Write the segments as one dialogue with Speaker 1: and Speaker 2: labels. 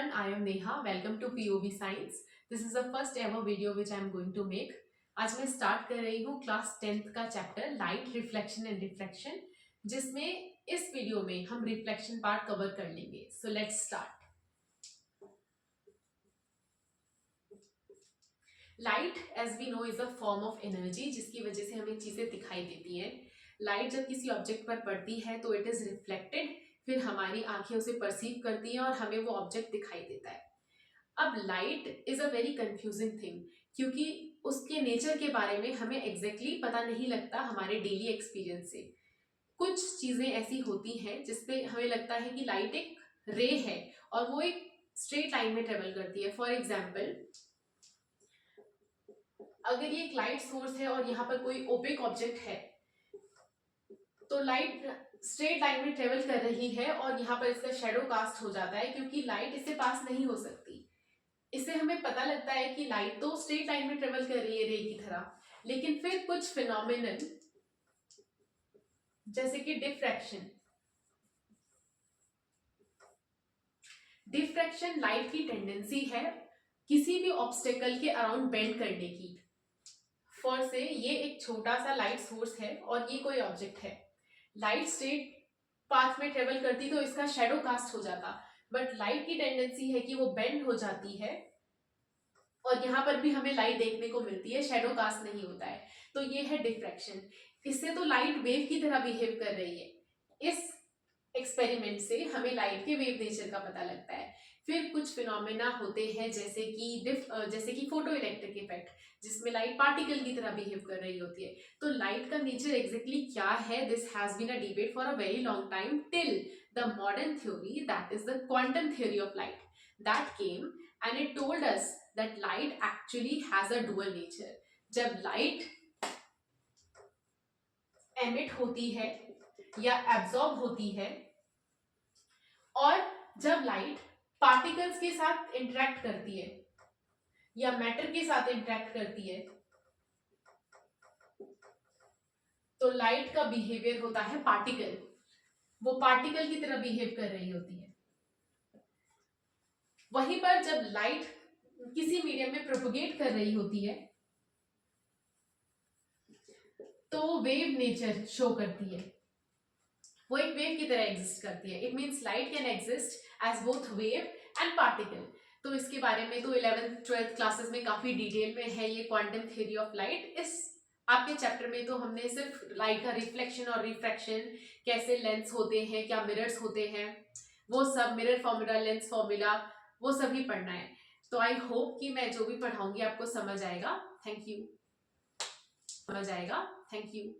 Speaker 1: everyone, I am Neha. Welcome to POV Science. This is the first ever video which I am going to make. आज मैं start कर रही हूँ class 10th का chapter light reflection and refraction, जिसमें इस video में हम रिफ्लेक्शन पार्ट कवर कर लेंगे. So let's start. Light as we know is a form of energy जिसकी वजह से हमें चीजें दिखाई देती हैं. लाइट जब किसी ऑब्जेक्ट पर पड़ती है तो इट इज रिफ्लेक्टेड, फिर हमारी आंखें उसे परसीव करती हैं और हमें वो ऑब्जेक्ट दिखाई देता है. अब light is a very confusing thing, क्योंकि उसके नेचर के बारे में हमें एग्जैक्टली पता नहीं लगता हमारे डेली एक्सपीरियंस से. कुछ चीजें ऐसी होती हैं जिसपे हमें लगता है कि लाइट एक रे है और वो एक स्ट्रेट लाइन में ट्रेवल करती है. फॉर एग्जाम्पल, अगर ये एक लाइट सोर्स है और यहाँ पर कोई ओपेक ऑब्जेक्ट है तो लाइट स्ट्रेट लाइन में ट्रेवल कर रही है और यहाँ पर इसका शेडो कास्ट हो जाता है, क्योंकि लाइट इससे पास नहीं हो सकती. इससे हमें पता लगता है कि लाइट तो स्ट्रेट लाइन में ट्रेवल कर रही है रे की तरह, लेकिन फिर कुछ फिनोमिनन जैसे कि डिफ्रैक्शन. डिफ्रैक्शन लाइट की टेंडेंसी है किसी भी ऑब्स्टेकल के अराउंड बेंड करने की. फॉर से ये एक छोटा सा लाइट सोर्स है और ये कोई ऑब्जेक्ट है. लाइट स्ट्रेट पाथ में ट्रेवल करती तो इसका शेडो कास्ट हो जाता, बट लाइट की टेंडेंसी है कि वो बेंड हो जाती है और यहाँ पर भी हमें लाइट देखने को मिलती है, शेडो कास्ट नहीं होता है. तो ये है डिफ्रैक्शन. इससे तो लाइट वेव की तरह बिहेव कर रही है. इस एक्सपेरिमेंट से हमें लाइट के वेव नेचर का पता लगता है. फिर कुछ फिनोमेना होते हैं जैसे कि फोटो इलेक्ट्रिक इफेक्ट, जिसमें लाइट पार्टिकल की तरह बिहेव कर रही होती है. तो लाइट का नेचर एग्जैक्टली क्या है, this has been a debate for a very long time till the modern theory, that is the quantum theory of light, that came and it told us that light actually has a dual nature. जब light emit होती है या absorb होती है और जब light particles के साथ इंटरेक्ट करती है या मैटर के साथ इंटरेक्ट करती है तो लाइट का बिहेवियर होता है पार्टिकल. वो पार्टिकल की तरह बिहेव कर रही होती है. वहीं पर जब लाइट किसी मीडियम में प्रोपोगेट कर रही होती है तो वेव नेचर शो करती है. वो एक वेव की तरह एग्जिस्ट करती है. It means light can exist as both wave and particle. तो इसके बारे में तो 11th-12th क्लासेस में काफी डिटेल में है ये क्वांटम थ्योरी ऑफ लाइट. इस आपके चैप्टर में तो हमने सिर्फ लाइट का रिफ्लेक्शन और रिफ्रैक्शन, कैसे लेंस होते हैं, क्या मिरर्स होते हैं, वो सब, मिरर फॉर्मूला, लेंस फॉर्मूला, वो सब ही पढ़ना है. तो आई होप कि मैं जो भी पढ़ाऊंगी आपको समझ आएगा. Thank you. समझ आएगा. Thank you.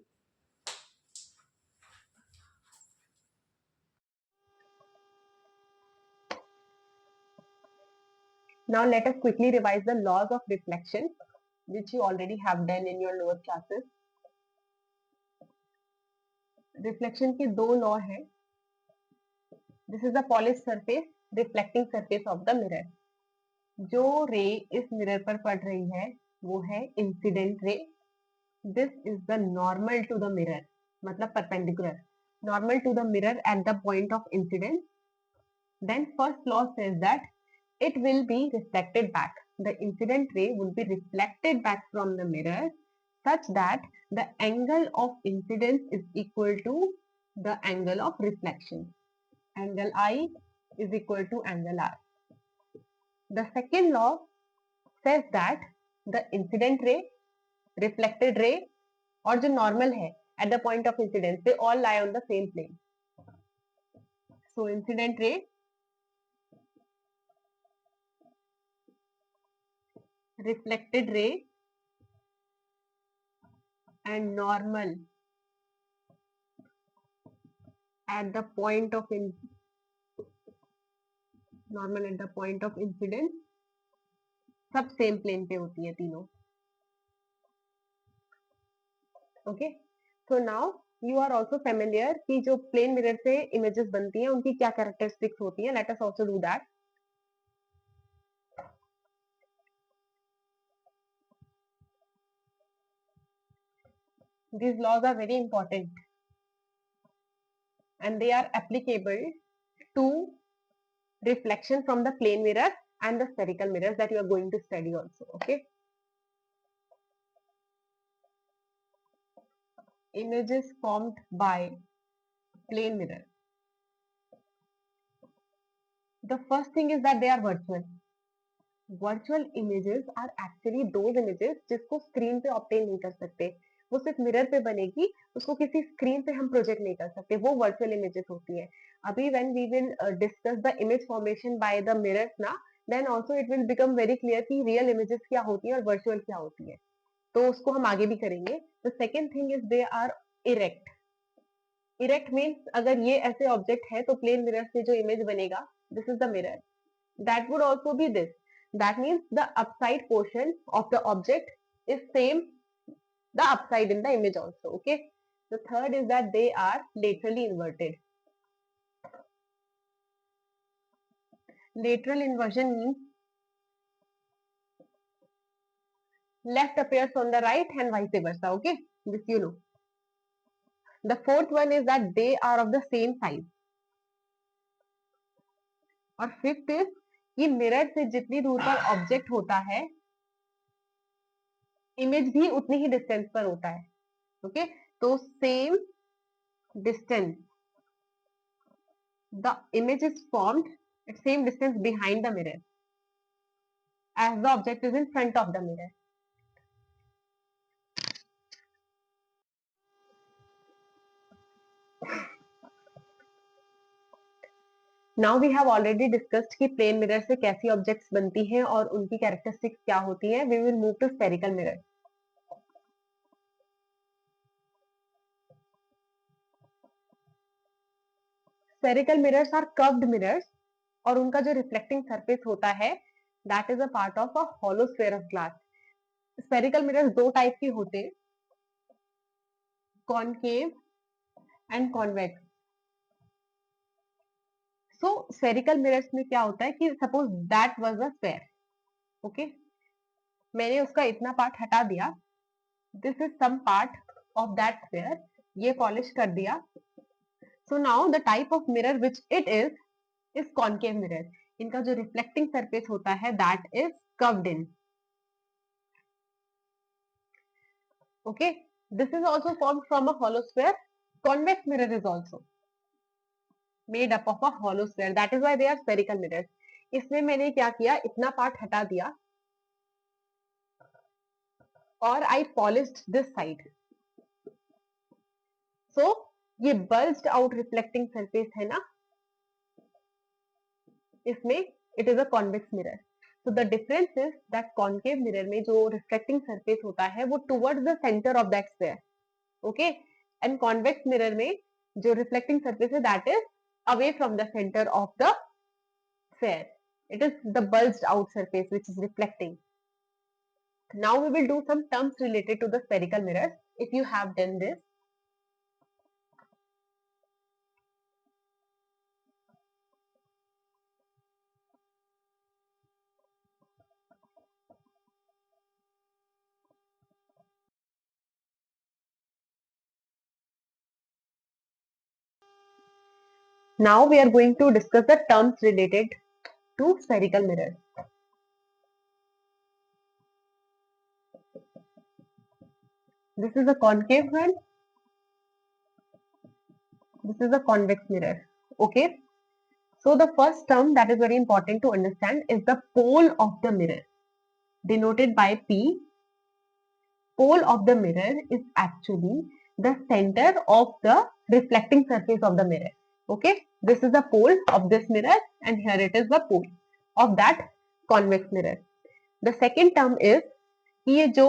Speaker 2: Now let us quickly revise the laws of reflection, which you already have done in your lower classes. Reflection के दो law है. This is the polished surface, reflecting surface of the mirror. जो रे इस mirror पर पड़ रही है वो है incident ray. This is the normal to the mirror, मतलब perpendicular, normal to the mirror at the point of incidence. Then first law says that it will be reflected back. The incident ray would be reflected back from the mirror such that the angle of incidence is equal to the angle of reflection. Angle I is equal to angle R. The second law says that the incident ray, reflected ray और जो normal है at the point of incidence, they all lie on the same plane. So incident ray, reflected ray and normal at the point of normal at the point of incidence सब same plane पे होती है तीनों. Okay, so now you are also familiar कि जो plane mirror से images बनती हैं उनकी क्या कैरेक्टरिस्टिक्स होती हैं. Let us also do that. These laws are very important and they are applicable to reflection from the plane mirror and the spherical mirrors that you are going to study also. Okay. Images formed by plane mirror. The first thing is that they are virtual. Virtual images are actually those images जिसको screen पे obtain नहीं कर सकते, वो सिर्फ mirror पे बनेगी, उसको किसी स्क्रीन पे हम प्रोजेक्ट नहीं कर सकते, वो वर्चुअल इमेजेस होती है. अभी when we will discuss the image formation by the mirrors ना, then also it will become very clear कि रियल इमेजेस क्या होती है और वर्चुअल क्या होती है, तो उसको हम आगे भी करेंगे. The second thing is they are erect. Erect means अगर ये ऐसे ऑब्जेक्ट है तो प्लेन मिरर से जो इमेज बनेगा, this is the mirror, that would also be this. That means the upside portion of the object is same the upside in the image also. Okay. The third is that they are laterally inverted. Lateral inversion means left appears on the right and vice versa. Okay, this you know. The fourth one is that they are of the same size. और fifth is कि mirror से जितनी दूर पर object होता है, image भी उतनी ही डिस्टेंस पर होता है. ओके, तो same distance the image is formed at same distance behind the mirror as the object is in front of the mirror. Now we have already discussed कि plane mirror से कैसी objects बनती हैं और उनकी characteristics क्या होती हैं. We will move to spherical mirror. Spherical mirrors are curved mirrors और उनका जो reflecting surface होता है that is a part of a hollow sphere of glass. Spherical mirrors दो type के होते हैं, concave and convex. So spherical mirrors में क्या होता है कि suppose that was a sphere, okay, मैंने उसका इतना पार्ट हटा दिया, this is some part of that sphere, ये पॉलिश कर दिया. So now the type of mirror which it is concave mirror. इनका जो reflecting surface होता है that is curved in. Okay, this is also formed from a hollow sphere. Convex mirror is also made up of a hollow sphere. That is why they are spherical mirrors. इसमें मैंने क्या किया, इतना part हटा दिया और I polished this side. So ये bulged out reflecting surface है ना, इसमें it is a convex mirror. So the difference is that concave mirror में जो reflecting surface होता है वो towards the center of that sphere. Okay, and convex mirror में जो reflecting surface है that is away from the center of the sphere. It is the bulged out surface which is reflecting. Now we will do some terms related to the spherical mirrors. If you have done this, now we are going to discuss the terms related to spherical mirrors. This is a concave one. This is a convex mirror. Okay. So the first term that is very important to understand is the pole of the mirror, denoted by P. Pole of the mirror is actually the center of the reflecting surface of the mirror. Okay, this is the pole of this mirror and here it is the pole of that convex mirror. The second term is कि ये जो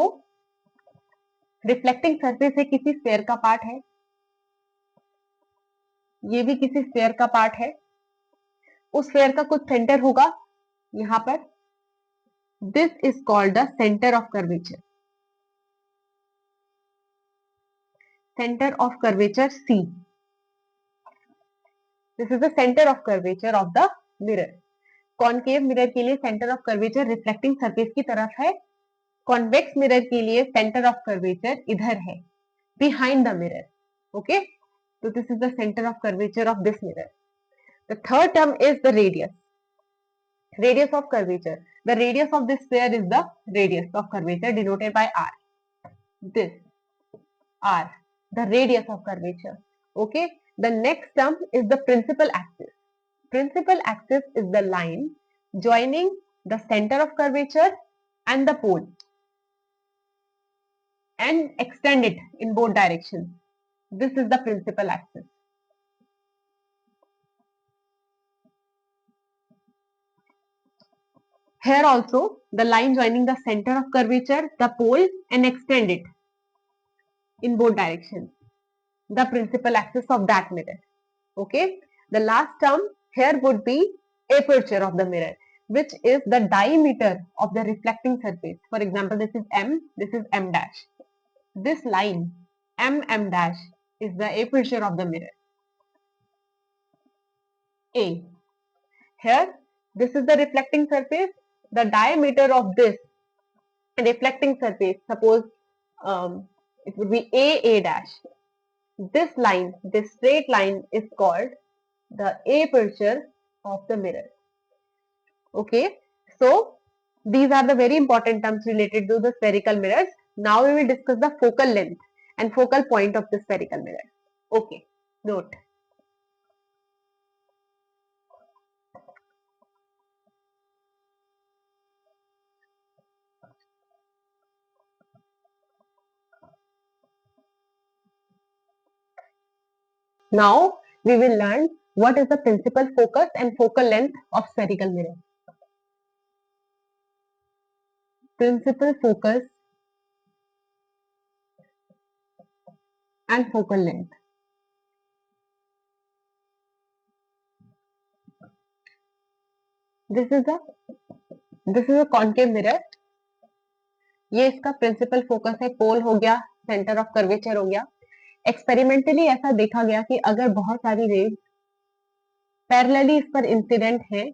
Speaker 2: reflecting surface है किसी sphere का part है, ये भी किसी sphere का part है, उस sphere का कुछ center होगा यहाँ पर. This is called the center of curvature. Center of curvature C. This is the center of curvature of the mirror. Concave mirror के लिए centre of curvature reflecting surface की तरफ है, कॉन्वेक्स मिरर के लिए सेंटर ऑफ कर्वेचर इधर है, behind the mirror. Okay, तो this is the centre of curvature of this mirror. The third term is the radius. Radius of curvature. The radius of this sphere is the radius of curvature denoted by r. This r, the radius of curvature. Okay. The next term is the principal axis. Principal axis is the line joining the center of curvature and the pole and extend it in both directions. This is the principal axis. Here also the line joining the center of curvature, the pole and extend it in both directions. The principal axis of that mirror. Okay. The last term here would be aperture of the mirror, which is the diameter of the reflecting surface. For example, this is M, this is M dash. This line M dash is the aperture of the mirror. A. Here, this is the reflecting surface. The diameter of this reflecting surface, suppose it would be A dash. This line, this straight line is called the aperture of the mirror. Okay, so these are the very important terms related to the spherical mirrors. Now we will discuss the focal length and focal point of the spherical mirror. Okay, note. Now we will learn what is the principal focus and focal length of spherical mirror. Principal focus and focal length. This is a concave mirror. ये इसका principal focus है, पोल हो गया, centre of curvature हो गया. Experimentally ऐसा देखा गया कि अगर बहुत सारी रेज पैरेलली इस पर इंसिडेंट है,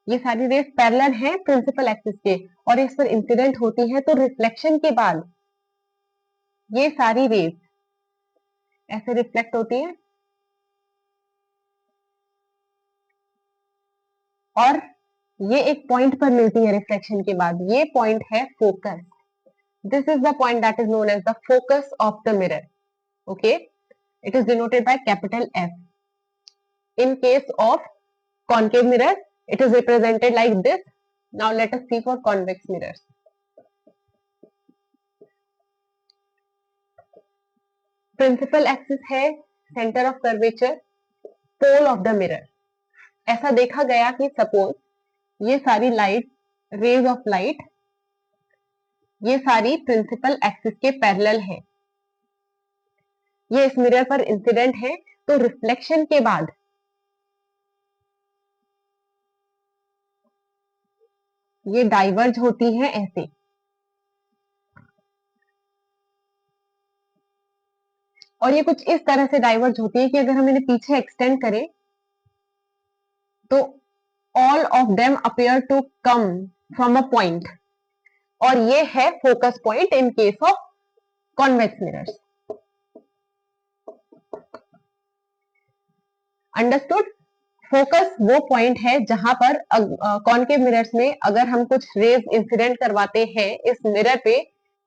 Speaker 2: ये सारी रेज पैरेलल है प्रिंसिपल एक्सिस के और इस पर इंसिडेंट होती है, तो रिफ्लेक्शन के बाद ये सारी रेज ऐसे रिफ्लेक्ट होती है और ये एक पॉइंट पर मिलती है रिफ्लेक्शन के बाद. ये पॉइंट है focus. This is the point that is known as the focus of the mirror. Okay, it is denoted by capital F. In case of concave mirror, it is represented like this. Now let us see for convex mirrors. Principal axis है center of curvature, pole of the mirror. ऐसा देखा गया कि suppose ये सारी light, rays of light, ये सारी principal axis के parallel है. ये इस मिरर पर इंसिडेंट है, तो रिफ्लेक्शन के बाद ये डाइवर्ज होती हैं ऐसे. और ये कुछ इस तरह से डाइवर्ज होती है कि अगर हम इन्हें पीछे एक्सटेंड करें तो all of them appear to come from a point, और ये है focus point in case of convex mirrors. Understood? Focus वो पॉइंट है जहां पर कॉनकेव मिरर्स में अगर हम कुछ रेज इंसिडेंट करवाते हैं इस मिरर पे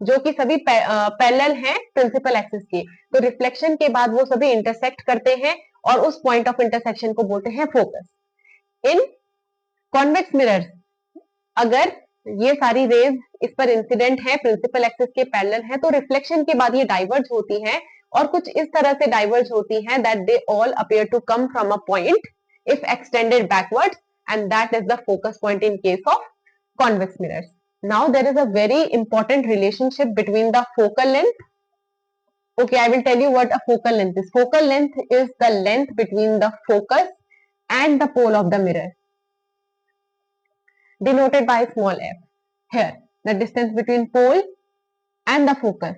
Speaker 2: जो कि सभी पैरेलल हैं प्रिंसिपल एक्सिस के, तो रिफ्लेक्शन के बाद वो सभी इंटरसेक्ट करते हैं और उस पॉइंट ऑफ इंटरसेक्शन को बोलते हैं फोकस. इन कॉन्वेक्स मिरर्स अगर ये सारी रेज इस पर इंसिडेंट है, प्रिंसिपल एक्सिस के पैरेलल है, तो रिफ्लेक्शन के बाद ये डाइवर्ज होती हैं और कुछ इस तरह से डाइवर्ज होती हैं that they all appear to come from a point if extended backwards, and that is the focus point in case of convex mirrors. Now there is a very important relationship between the focal length. Okay, I will tell you what a focal length is. Focal length is the length between the focus and the pole of the mirror, denoted by small f. Here, the distance between pole and the focus,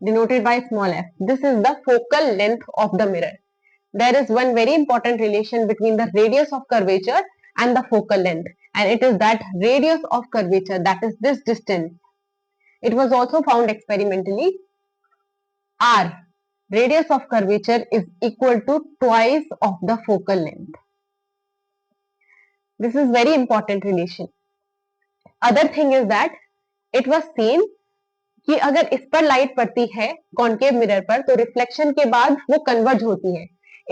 Speaker 2: denoted by small f. This is the focal length of the mirror. There is one very important relation between the radius of curvature and the focal length, and it is that radius of curvature, that is this distance. It was also found experimentally. R, radius of curvature, is equal to twice of the focal length. This is very important relation. Other thing is that it was seen कि अगर इस पर light पड़ती है concave mirror पर तो reflection के बाद वो कन्वर्ज होती है.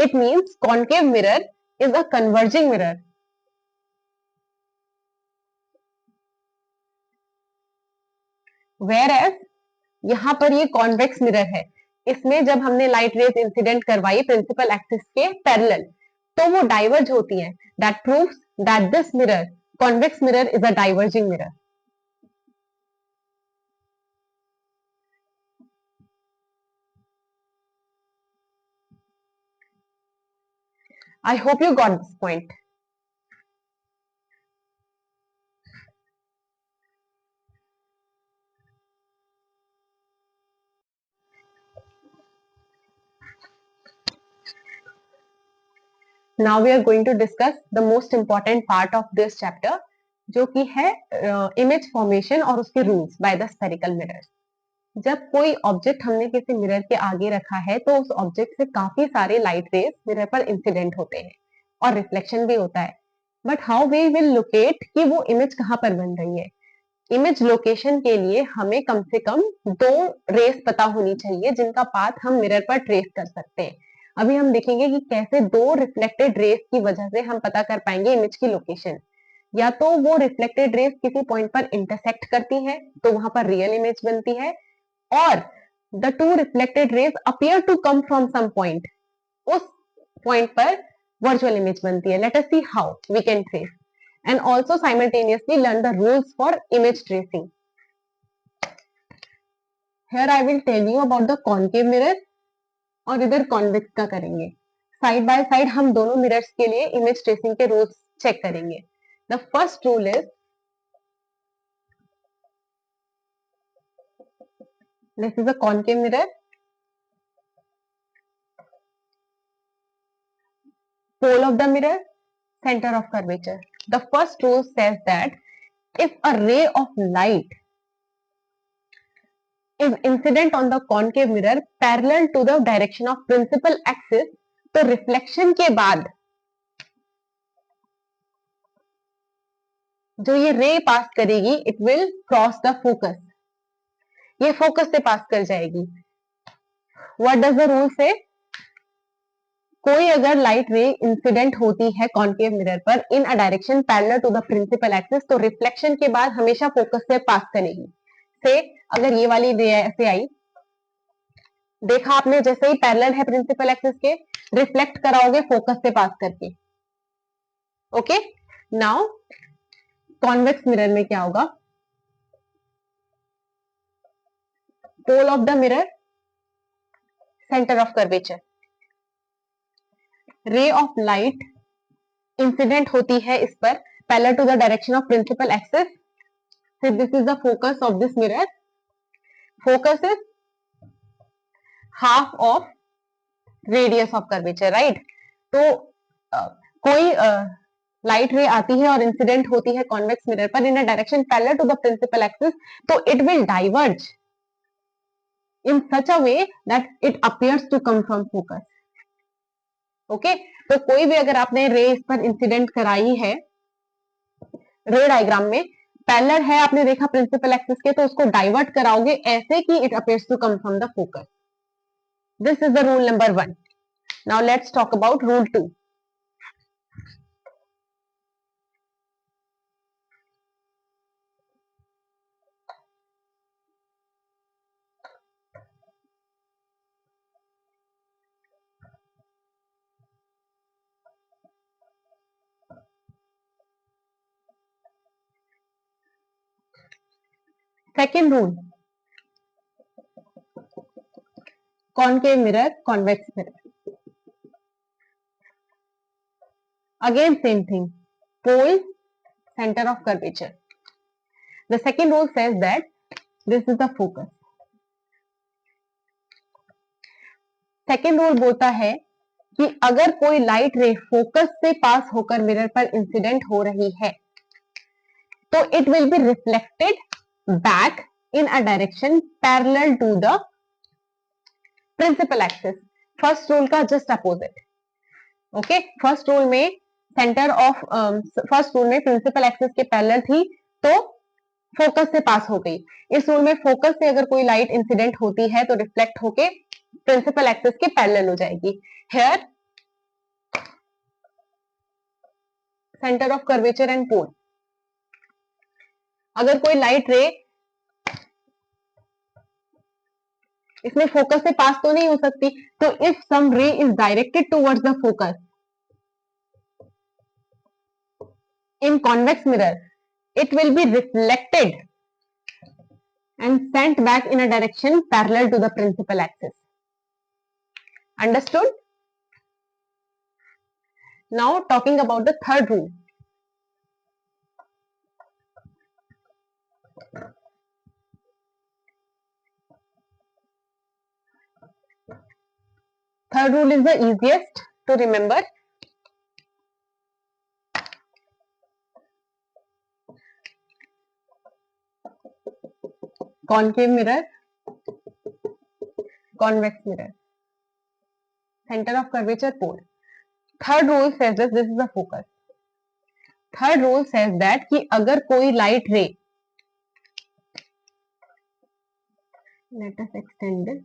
Speaker 2: It means concave mirror is a converging mirror. Whereas यहां पर ये कॉन्वेक्स मिरर है. इसमें जब हमने लाइट रेज इंसिडेंट करवाई प्रिंसिपल एक्सिस के पैरेलल तो वो डाइवर्ज होती है. That proves that this mirror convex mirror is a diverging mirror. I hope you got this point. Now we are going to discuss the most important part of this chapter, जो कि है image formation और उसके rules by the spherical mirror. जब कोई object हमने किसी mirror के आगे रखा है तो उस ऑब्जेक्ट से काफी सारे लाइट रेज मिरर पर इंसिडेंट होते हैं और रिफ्लेक्शन भी होता है. But how we will locate कि वो इमेज कहाँ पर बन रही है. इमेज लोकेशन के लिए हमें कम से कम 2 रेस पता होनी चाहिए जिनका पाथ हम मिरर पर ट्रेस कर सकते हैं. अभी हम देखेंगे कि कैसे 2 रिफ्लेक्टेड रेस की वजह से हम पता कर पाएंगे इमेज की लोकेशन. या तो वो रिफ्लेक्टेड रेस किसी पॉइंट पर इंटरसेक्ट करती है तो वहां पर रियल इमेज बनती है, और the 2 reflected rays appear to come from some point. उस पॉइंट पर वर्चुअल इमेज बनती है. Let us see how we can trace and also simultaneously learn the rules for image tracing. Here I will tell you about the concave mirror और इधर convex का करेंगे. Side by side हम दोनों mirrors के लिए इमेज ट्रेसिंग के rules check करेंगे. The first rule is, this is a concave mirror. Pole of the mirror, center of curvature. The first rule says that if a ray of light is incident on the concave mirror parallel to the direction of principal axis, तो reflection के बाद जो ये रे पास करेगी it will cross the focus. ये focus से pass कर जाएगी. व्हाट डज द रूल से? कोई अगर लाइट रे इंसिडेंट होती है कॉन्केव मिरर पर in a direction parallel to the principal axis तो रिफ्लेक्शन के बाद हमेशा फोकस से पास करेगी. से अगर ये वाली रे ऐसे आई, देखा आपने जैसे ही पैरेलल है प्रिंसिपल एक्सिस के, रिफ्लेक्ट कराओगे फोकस से पास करके. ओके, नाउ कॉन्वेक्स मिरर में क्या होगा? Pole of the mirror, centre of curvature. Ray of light incident होती है इस पर parallel to the direction of principal axis. So this is the focus of this mirror. Focus is half of radius of curvature, right? तो कोई light रे आती है और इंसिडेंट होती है कॉन्वेक्स मिरर पर in a direction parallel to the principal axis तो it will diverge in such a way that it appears to come from focus. Okay, तो कोई भी अगर आपने रे इस पर इंसिडेंट कराई है रे डायग्राम में, पैरेलल है आपने देखा प्रिंसिपल एक्सिस के, तो उसको डाइवर्ट कराओगे ऐसे कि it appears to come from the focus. This is the rule number 1. Now let's talk about rule 2. Second rule, concave mirror, convex mirror. Again same thing, pole, center of curvature. The second rule says that this is the focus. Second rule बोलता है कि अगर कोई light रे focus से पास होकर mirror पर incident हो रही है तो it will be reflected back in a direction parallel to the principal axis. First rule का just opposite. Okay, first rule में सेंटर ऑफ फर्स्ट रूल में प्रिंसिपल एक्सिस के पैरेलल थी तो फोकस से पास हो गई। इस रूल में फोकस से अगर कोई लाइट इंसिडेंट होती है तो रिफ्लेक्ट होके प्रिंसिपल एक्सिस के पैरेलल हो जाएगी। Here centre of curvature and pole, अगर कोई लाइट रे इसमें फोकस से पास तो नहीं हो सकती, तो इफ सम रे is directed towards the focus in convex mirror, it will be reflected and sent back in a direction parallel to the principal axis. Understood? Now talking about the third rule. Third rule is the easiest to remember. Concave mirror, convex mirror, center of curvature pole. Third rule says that this is the focus. Third rule says that कि अगर कोई light ray, let us extend this,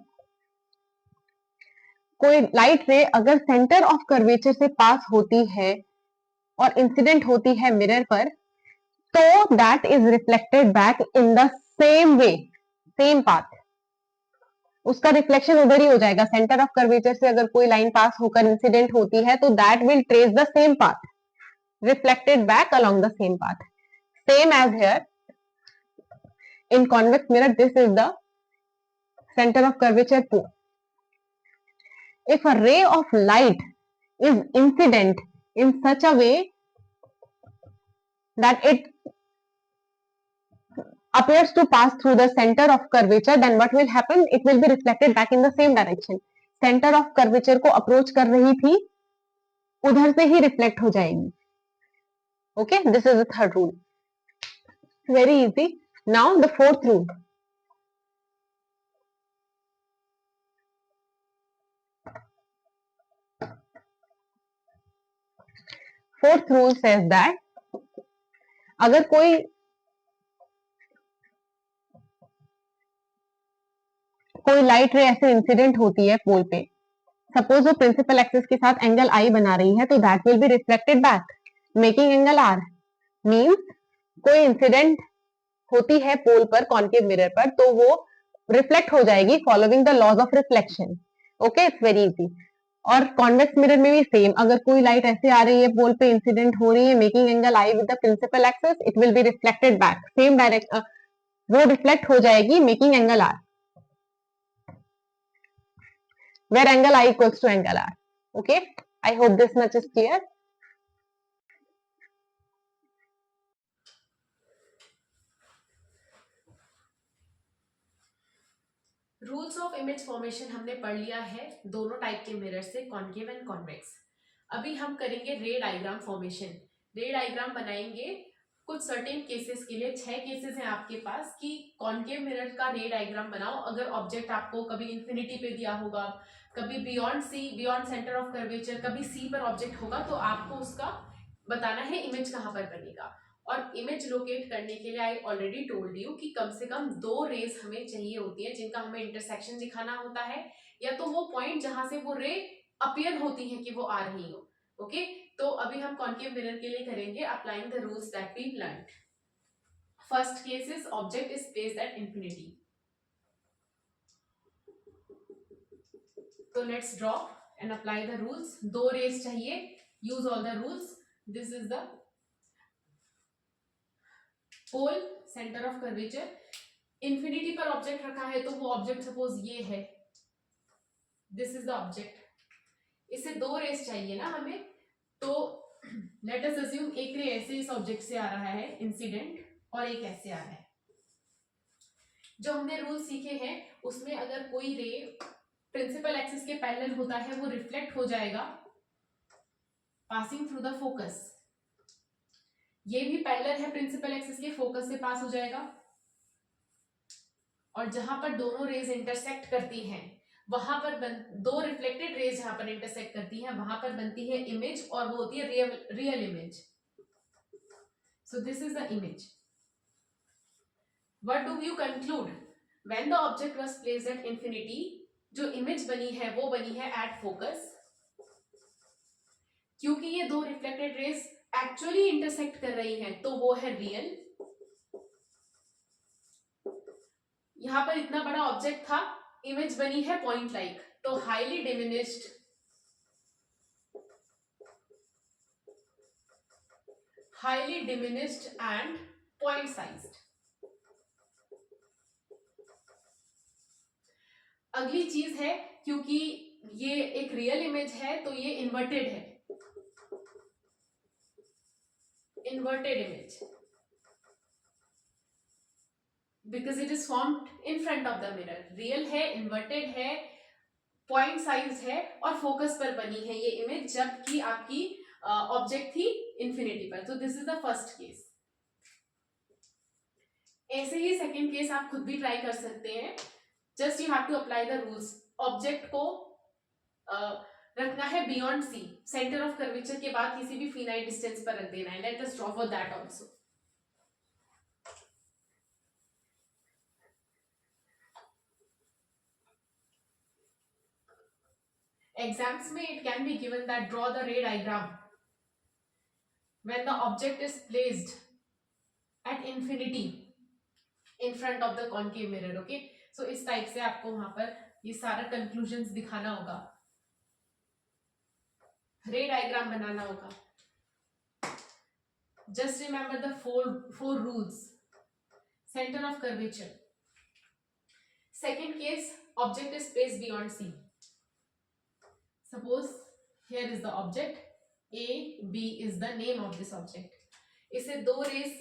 Speaker 2: कोई light रे अगर centre of curvature से पास होती है और इंसिडेंट होती है मिरर पर, तो that is reflected back in the same way, same path, उसका रिफ्लेक्शन उधर ही हो जाएगा। सेंटर ऑफ कर्वेचर से अगर कोई लाइन पास होकर इंसिडेंट होती है तो that will trace the same path, reflected back along the same path, same as here in convex mirror. This is the centre of curvature pole. If a ray of light is incident in such a way that it appears to pass through the center of curvature, then what will happen? It will be reflected back in the same direction. Center of curvature को approach कर रही थी, उधर से ही reflect हो जाएगी. Okay, this is the third rule. Very easy. Now the fourth rule. Fourth rule says that अगर कोई लाइट रे ऐसे इंसिडेंट होती है पोल पे, सपोज वो प्रिंसिपल एक्सिस के साथ एंगल आई बना रही है, तो that will be reflected back making angle r. Means कोई इंसिडेंट होती है पोल पर कॉन्केव मिरर पर, तो वो रिफ्लेक्ट हो जाएगी following the laws of reflection. Okay, it's very easy. और कॉन्वेक्स मिरर में भी सेम, अगर कोई लाइट ऐसे आ रही है पोल पे, इंसिडेंट हो रही है, making angle i with the principal axis, it will be reflected back same direct, वो रिफ्लेक्ट हो जाएगी making angle r, where angle I equals to angle R. Okay, I hope this much is clear.
Speaker 1: Rules of image formation हमने पढ़ लिया है दोनों type के mirror से, कॉन्केव एंड कॉन्वेक्स. अभी हम करेंगे रे डायग्राम फॉर्मेशन. रे डायग्राम बनाएंगे कुछ सर्टेन केसेस के लिए. 6 केसेस हैं आपके पास कि कॉन्केव मिरर का रे डायग्राम बनाओ. अगर ऑब्जेक्ट आपको कभी इंफिनिटी पे दिया होगा, कभी beyond C, beyond centre of curvature, कभी सी पर ऑब्जेक्ट होगा, तो आपको उसका बताना है इमेज कहाँ पर बनेगा. और इमेज लोकेट करने के लिए आई ऑलरेडी टोल्ड यू कि कम से कम 2 रेज हमें चाहिए होती है जिनका हमें इंटरसेक्शन दिखाना होता है, या तो वो पॉइंट जहां से वो रे अपीयर होती है कि वो आ रही हो. ओके, तो अभी हम कॉन्केव मिरर के लिए करेंगे applying the rules that we learned. First case is object is placed at infinity. तो let's draw and apply the rules. 2 rays चाहिए, use all the rules. This is the pole, centre of curvature. Infinity पर object रखा है, तो वो object suppose ये है, this is the object. इससे 2 रेस चाहिए ना हमें, तो लेट अस अज्यूम एक रे ऐसे इस ऑब्जेक्ट से आ रहा है इंसिडेंट, और एक ऐसे आ रहा है. जो हमने रूल सीखे हैं उसमें अगर कोई रे प्रिंसिपल एक्सिस के पैरेलल होता है, वो रिफ्लेक्ट हो जाएगा पासिंग थ्रू द फोकस. ये भी पैरेलल है प्रिंसिपल एक्सिस के, फोकस से पास हो जाएगा. और जहां पर दोनों रेज इंटरसेक्ट करती हैं वहां पर दो रिफ्लेक्टेड रेज जहां पर इंटरसेक्ट करती हैं वहां पर बनती है इमेज, और वो होती है real image. So this is the image. What do you conclude? When the object was placed at infinity, जो इमेज बनी है वो बनी है एट फोकस, क्योंकि ये दो रिफ्लेक्टेड रेज एक्चुअली इंटरसेक्ट कर रही हैं तो वो है रियल. यहां पर इतना बड़ा ऑब्जेक्ट था, इमेज बनी है पॉइंट लाइक, तो highly diminished and point sized. अगली चीज है, क्योंकि ये एक रियल इमेज है तो ये इन्वर्टेड है. Inverted image because it is formed in front of the mirror. Real है, इन्वर्टेड है, पॉइंट साइज है और फोकस पर बनी है ये इमेज, जबकि आपकी ऑब्जेक्ट थी इंफिनिटी पर. तो this is the first case. ऐसे ही सेकेंड केस आप खुद भी ट्राई कर सकते हैं. Just you have to apply the rules. Object को रखना है beyond C, centre of curvature के बाद किसी भी फिनाइट डिस्टेंस पर रख देना है. Let us draw for that also. Exams में it can be given that draw the ray diagram when the object is placed at infinity in front of the concave mirror. Okay, so इस type से आपको वहां पर ये सारा conclusions दिखाना होगा, रे डायग्राम बनाना होगा. Just remember the four rules. Centre of curvature. Second case, object is placed beyond C. Suppose here is the object, A, B is the name of this object. इसे दो रेस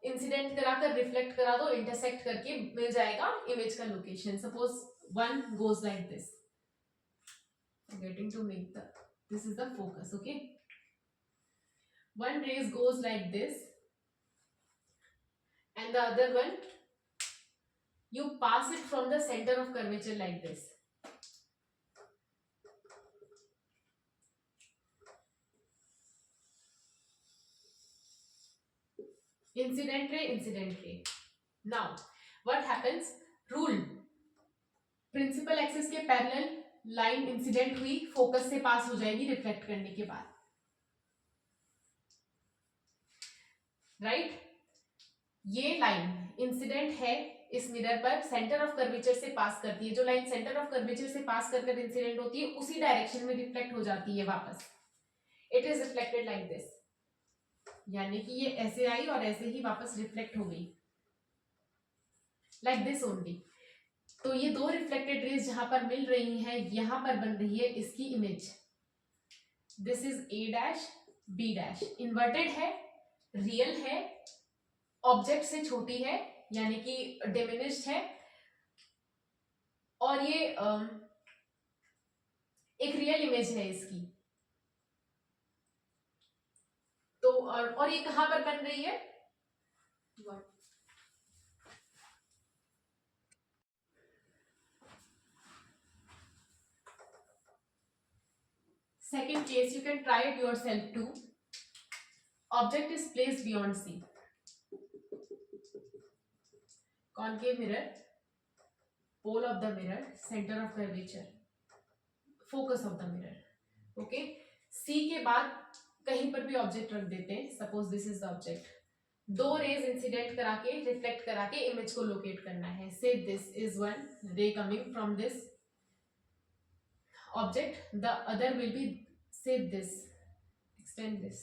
Speaker 1: इंसिडेंट कराकर reflect करा दो, intersect करके मिल जाएगा image का location. Suppose one goes like this, getting to make the, this is the focus. Okay, one rays goes like this and the other one you pass it from the center of curvature like this. Incident ray. Now what happens? Rule. Principal axis के parallel line incident हुई, focus से pass हो जाएगी reflect करने के बाद. Right, ये line incident है इस मिरर पर, सेंटर ऑफ कर्वेचर से पास करती है. जो लाइन सेंटर ऑफ कर्वेचर से पास कर इंसिडेंट होती है उसी डायरेक्शन में रिफ्लेक्ट हो जाती है वापस. It is reflected like this, यानी कि ये ऐसे आई और ऐसे ही वापस रिफ्लेक्ट हो गई, लाइक दिस ओनली. तो ये दो रिफ्लेक्टेड रेज जहां पर मिल रही हैं, यहां पर बन रही है इसकी image. This is A dash B dash. Inverted है, रियल है, ऑब्जेक्ट से छोटी है यानी कि डिमिनिश्ड है, और ये एक रियल इमेज है इसकी. तो और ये कहां पर बन रही है? Second case, you can try it yourself too. Object is placed beyond C. Concave mirror, pole of the mirror, center of curvature, focus of the mirror. Okay, C के बाद कहीं पर भी ऑब्जेक्ट रख देते हैं. Suppose this is the object. दो raise incident करा के, रिफ्लेक्ट करा के इमेज को लोकेट करना है. से this is one ray coming from this object, the other will be से दिस, एक्सटेंड दिस.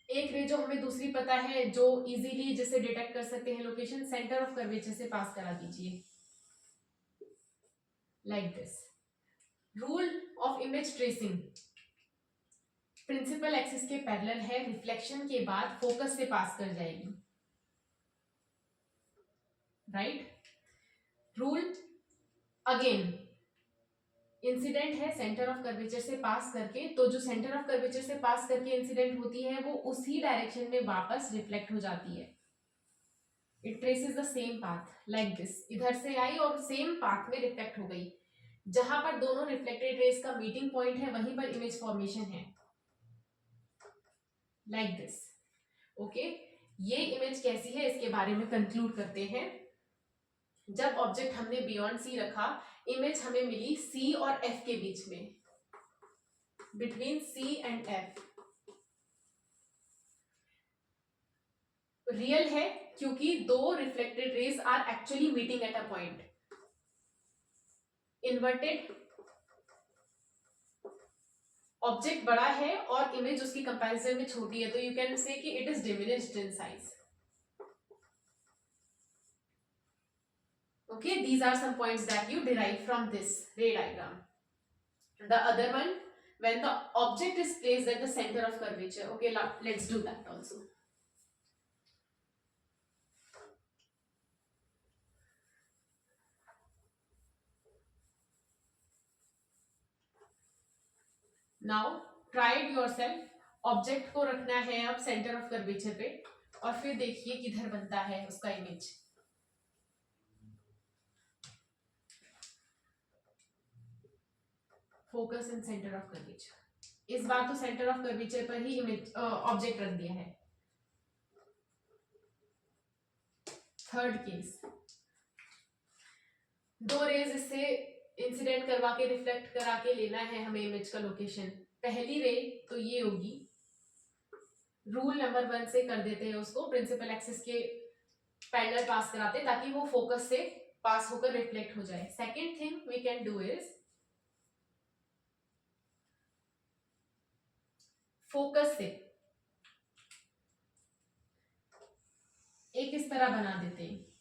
Speaker 1: एक रे जो हमें दूसरी पता है, जो इजीली जिसे डिटेक्ट कर सकते हैं लोकेशन, सेंटर ऑफ कर्वेचर से पास करा दीजिए like this. Rule of image tracing. Principal axis के पैरेलल है, रिफ्लेक्शन के बाद फोकस से पास कर जाएगी. राइट, रूल अगेन, इंसिडेंट है, सेंटर ऑफ कर्वेचर से पास करके, तो जो सेंटर ऑफ कर्वेचर से पास करके इंसिडेंट होती है वो उसी डायरेक्शन में वापस रिफ्लेक्ट हो जाती है. It traces the same path like this, इधर से आई और सेम पाथ में रिफ्लेक्ट हो गई। जहां पर दोनों रिफ्लेक्टेड रेज का मीटिंग पॉइंट है वहीं पर इमेज फॉर्मेशन है, लाइक दिस। ओके, ये इमेज कैसी है इसके बारे में कंक्लूड करते हैं। जब ऑब्जेक्ट हमने बियॉन्ड सी रखा, इमेज हमें मिली सी और एफ के बीच में, between C and F. Real है क्योंकि दो reflected rays are actually meeting at a point. Inverted, object बड़ा है और इमेज उसकी कंपैरिजन में छोटी है, तो यू कैन से कि it is diminished in size. Okay, these are some points that you derive from this ray diagram. The other one, when the object is placed at the center of curvature. Okay, let's do that also. Now try it yourself. Object को रखना है अब centre of curvature पे और फिर देखिए किधर बनता है उसका image. Focus in centre of curvature. इस बार तो सेंटर ऑफ कर्वेचर पर ही इमेज ऑब्जेक्ट रख दिया है। थर्ड केस, दो रेज इससे इंसिडेंट करवा के रिफ्लेक्ट करा के लेना है हमें इमेज का लोकेशन। पहली रे तो ये होगी, रूल नंबर 1 से कर देते हैं उसको, प्रिंसिपल एक्सिस के पैरेलल पास कराते ताकि वो फोकस से पास होकर रिफ्लेक्ट हो जाए। Second thing we can do is focus से एक इस तरह बना देते हैं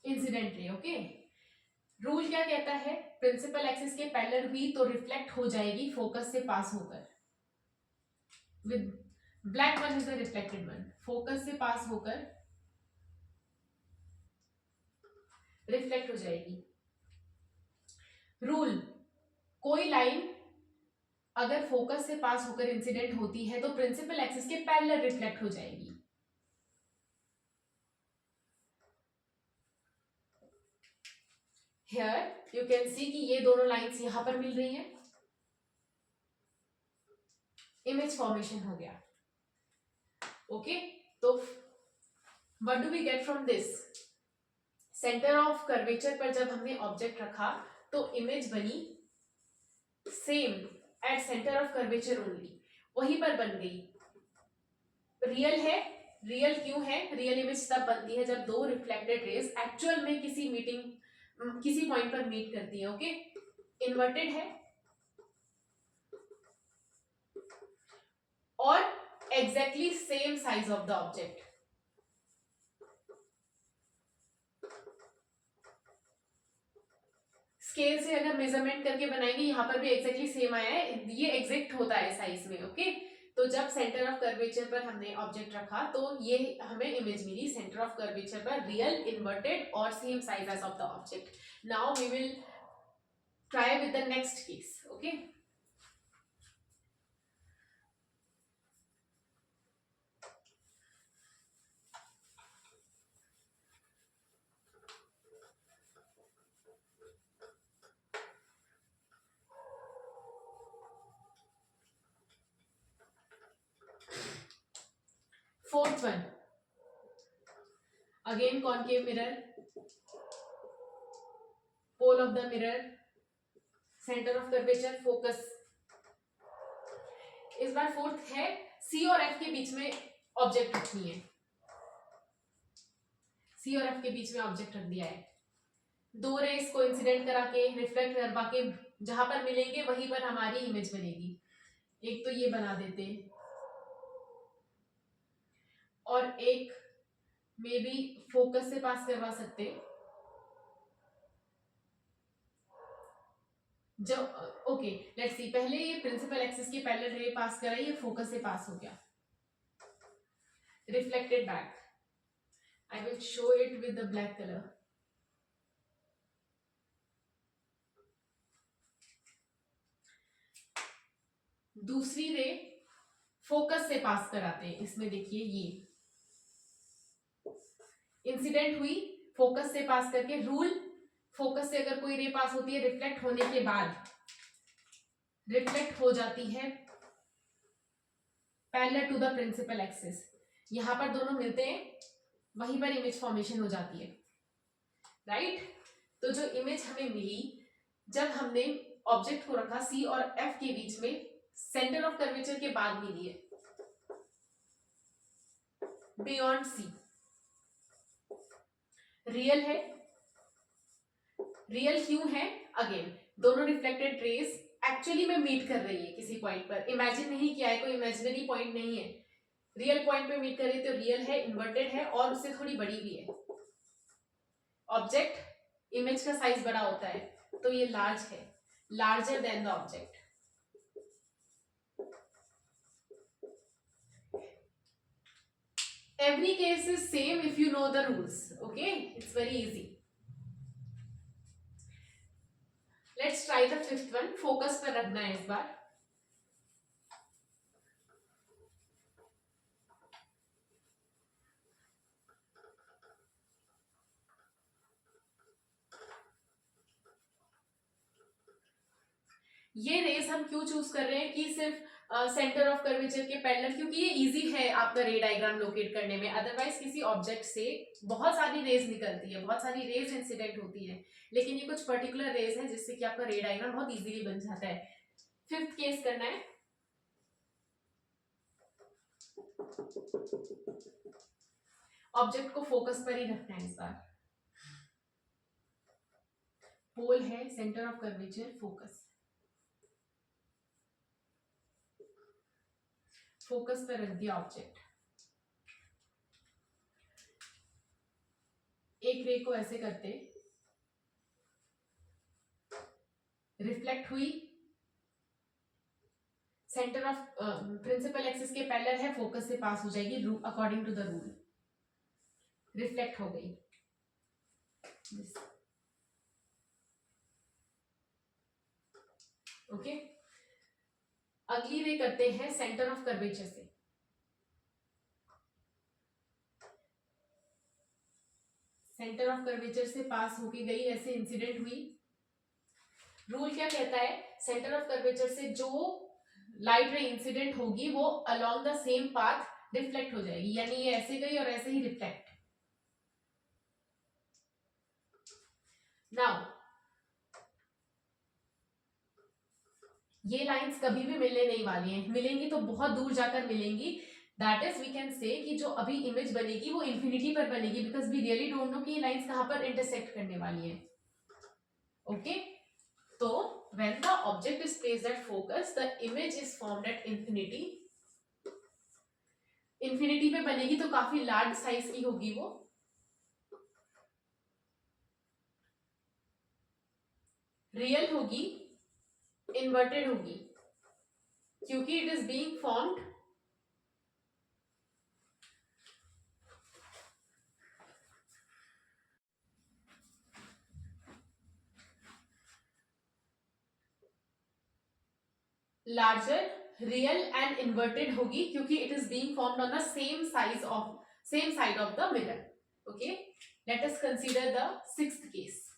Speaker 1: इंसिडेंट रे। ओके, रूल क्या कहता है, प्रिंसिपल एक्सिस के पैरेलल हुई तो रिफ्लेक्ट हो जाएगी फोकस से पास होकर। With black one is the reflected one, focus से पास होकर रिफ्लेक्ट हो जाएगी। रूल, कोई लाइन अगर फोकस से पास होकर इंसिडेंट होती है तो प्रिंसिपल एक्सिस के पैरेलल रिफ्लेक्ट हो जाएगी। हियर यू कैन सी कि ये दोनों लाइंस यहां पर मिल रही हैं, इमेज फॉर्मेशन हो गया। ओके, तो what do we get from this, centre of curvature पर जब हमने ऑब्जेक्ट रखा तो इमेज बनी same at centre of curvature only, वहीं पर बन गई। रियल है, रियल क्यों है, रियल इमेज तब बनती है जब दो रिफ्लेक्टेड रेज एक्चुअल में किसी पॉइंट पर मीट करती है। ओके, इन्वर्टेड है और exactly same size of the object. Scale से अगर मेजरमेंट करके बनाएंगे, यहां पर भी एग्जैक्टली सेम आया है, ये एग्जैक्ट होता है साइज में। ओके, तो जब सेंटर ऑफ कर्वेचर पर हमने ऑब्जेक्ट रखा तो ये हमें इमेज मिली सेंटर ऑफ कर्वेचर पर, रियल, इन्वर्टेड और same size as of the object. Now we will try with the next case. Okay, fourth one, again concave mirror, pole of the mirror, centre of curvature, focus. इस बार fourth है, सी और F के बीच में object रखनी है, सी और एफ के बीच में ऑब्जेक्ट रख दिया है। दो रेस को इंसिडेंट करा के रिफ्लेक्ट करवा के जहां पर मिलेंगे वहीं पर हमारी इमेज बनेगी। एक तो ये बना देते और एक मे बी फोकस से पास करवा सकते। जब ओके लेट्स सी, पहले ये प्रिंसिपल एक्सिस के पैरेलल रे पास करा, ये फोकस से पास हो गया, reflected back. I will show it with the black colour. दूसरी रे फोकस से पास कराते हैं, इसमें देखिए ये इंसिडेंट हुई, फोकस से पास करके, रूल फोकस से अगर कोई रे पास होती है रिफ्लेक्ट होने के बाद रिफ्लेक्ट हो जाती है parallel to the principal axis, यहां पर दोनों मिलते हैं, वहीं पर इमेज फॉर्मेशन हो जाती है, राइट। तो जो इमेज हमें मिली जब हमने ऑब्जेक्ट को रखा सी और एफ के बीच में, सेंटर ऑफ कर्वेचर के बाद मिली है, बियॉन्ड सी, रियल है। रियल क्यों है? अगेन दोनों रिफ्लेक्टेड रेज एक्चुअली में मीट कर रही है किसी पॉइंट पर, इमेजिन नहीं किया है, कोई इमेजिनरी पॉइंट नहीं है, रियल पॉइंट पे मीट कर रही है, तो रियल है, इन्वर्टेड है और उससे थोड़ी बड़ी भी है। ऑब्जेक्ट इमेज का साइज बड़ा होता है तो ये लार्ज है, larger than the object. Every case is same if you know the rules. Okay, it's very easy. Let's try the fifth one. Focus पर रखना है इस बार। ये रेस हम क्यों चूज कर रहे हैं कि सिर्फ सेंटर ऑफ कर्वेचर के पैरेलल, क्योंकि ये इजी है आपका रे डायग्राम लोकेट करने में। अदरवाइज किसी ऑब्जेक्ट से बहुत सारी रेज निकलती है, बहुत सारी रेज इंसिडेंट होती है, लेकिन ये कुछ पर्टिकुलर रेज है जिससे कि आपका रे डायग्राम बहुत इजीली बन जाता है। फिफ्थ केस करना है, ऑब्जेक्ट को फोकस पर ही रखना है इस बार। पोल है, centre of curvature, focus, focus पर रख दिया ऑब्जेक्ट। एक रे को ऐसे करते, रिफ्लेक्ट हुई, सेंटर ऑफ प्रिंसिपल एक्सिस के पैरेलल है, फोकस से पास हो जाएगी according to the rule, reflect हो गई। ओके, अगली रे करते हैं सेंटर ऑफ कर्वेचर से। सेंटर ऑफ कर्वेचर से पास होके गई, ऐसे इंसिडेंट हुई। रूल क्या कहता है? सेंटर ऑफ कर्वेचर से जो लाइट रे इंसिडेंट होगी वो along the same path reflect हो जाएगी, यानी ये ऐसे गई और ऐसे ही रिफ्लेक्ट। नाउ ये लाइंस कभी भी मिलने नहीं वाली हैं, मिलेंगी तो बहुत दूर जाकर मिलेंगी। That is we can say कि जो अभी इमेज बनेगी वो इंफिनिटी पर बनेगी, because we really don't know कि ये लाइंस कहां पर इंटरसेक्ट करने वाली है। ओके, तो when the object is placed at focus, the image is formed at infinity. Infinity पे बनेगी तो काफी लार्ज साइज की होगी वो। रियल होगी, इन्वर्टेड होगी, क्योंकि it is being formed larger, real and inverted होगी क्योंकि it is being formed on the same side of the mirror. Okay, let us consider the sixth case.